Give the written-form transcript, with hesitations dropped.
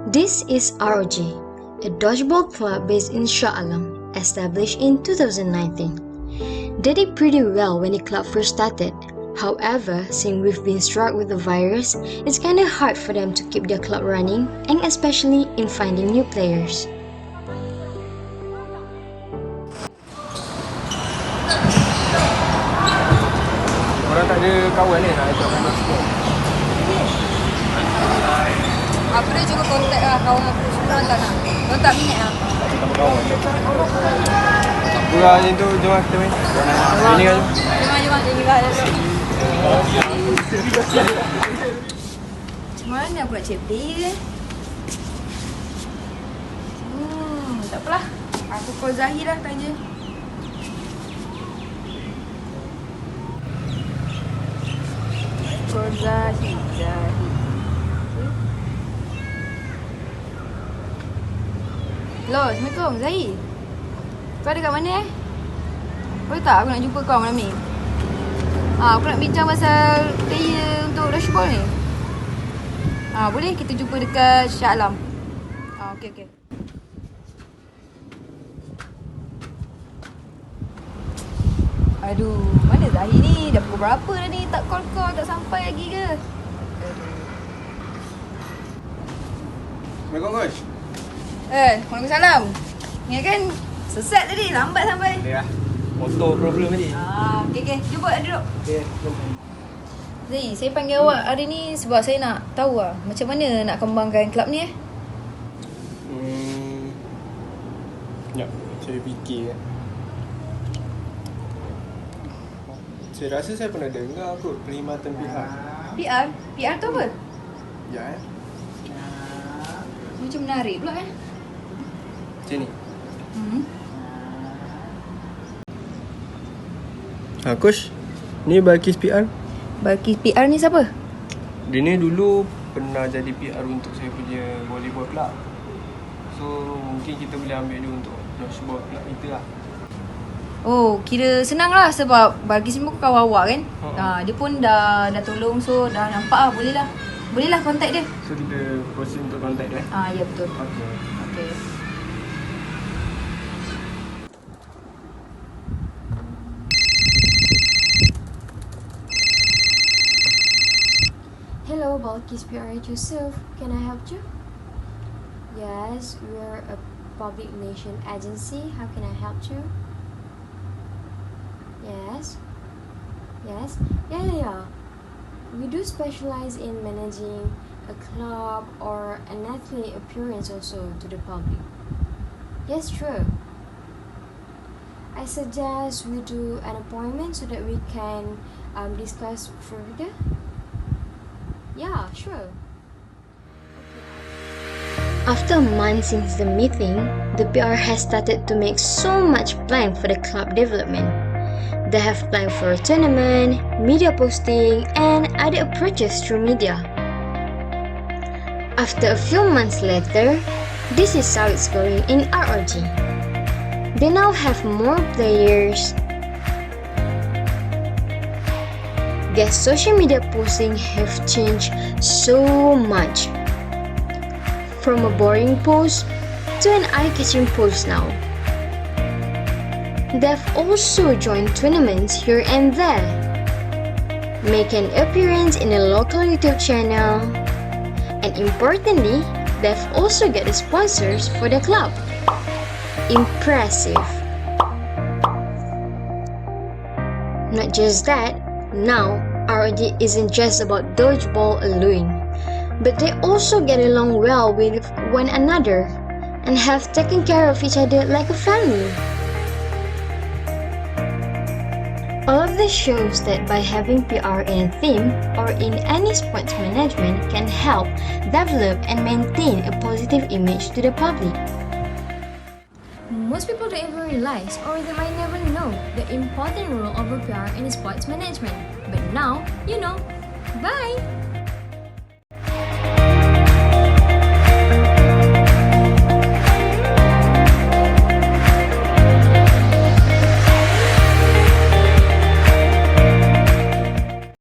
This is ROG, a dodgeball club based in Shah Alam, established in 2019. They did pretty well when the club first started. However, since we've been struck with the virus, it's kinda hard for them to keep their club running, and especially in finding new players. Orang tak ada kawan ni nak ajak main semua. Aku dah cuba kontak lah kawan aku semua tak nak. Orang tak minat lah. Tak berkawan. Pura macam tu, jom lah kita main. Ini kan? Jom. Ini lah. Macam mana aku nak cek player tak apalah. Aku call Zahir lah tanya. Call Zahir. Hello, Assalamualaikum Zahir. Kau ada kat mana Boleh tak aku nak jumpa kau malam ni? Aku nak bincang pasal player untuk dashboard ni. Boleh kita jumpa dekat Shah Alam. Okey. Aduh, mana Zahir ni? Dah pukul berapa dah ni? Tak call, tak sampai lagi ke? Assalamualaikum coach. Waalaikumsalam. Ni kan sesat tadi, lambat sampai. Ya. Motor problem tadi. Okey. Jumpa duduk. Okey, jom. Zahir, saya panggil awak hari ni sebab saya nak tahu macam mana nak kembangkan kelab ni Ya, saya fikir Saya rasa saya pernah dengar kot perkhidmatan pihak. PR? PR tu apa? Ya Macam menarik pula Macam ni. Coach, ni Balkis PR. Balkis PR ni siapa? Dia ni dulu pernah jadi PR untuk saya punya volleyball club. So, mungkin kita boleh ambil dia untuk dashboard club kita lah. Oh, kira senang lah sebab Balkis ni pun kawan awak kan? Dia pun dah tolong, so dah nampak lah. Boleh lah kontak dia. So, kita proses untuk kontak dia. Ya betul. Okay. Hello, Balkis PR Yusuf. Can I help you? Yes, we're a public relation agency. How can I help you? Yes. Yeah. We do specialize in managing a club or an athlete appearance also to the public. Yes, true. I suggest we do an appointment so that we can discuss further. Yeah, sure. After a month since the meeting, the PR has started to make so much plan for the club development. They have planned for a tournament, media posting, and other approaches through media. After a few months later, this is how it's going in ROG. They now have more players. Their social media posting have changed so much. From a boring post to an eye-catching post now. They've also joined tournaments here and there, make an appearance in a local YouTube channel, and importantly, they've also got the sponsors for the club. Impressive. Not just that, now ROG isn't just about dodgeball alone, but they also get along well with one another and have taken care of each other like a family. All of this shows that by having PR in a team or in any sports management can help develop and maintain a positive image to the public. Most people don't even realize or they might never know the important role of a PR in sports management. But now, you know. Bye!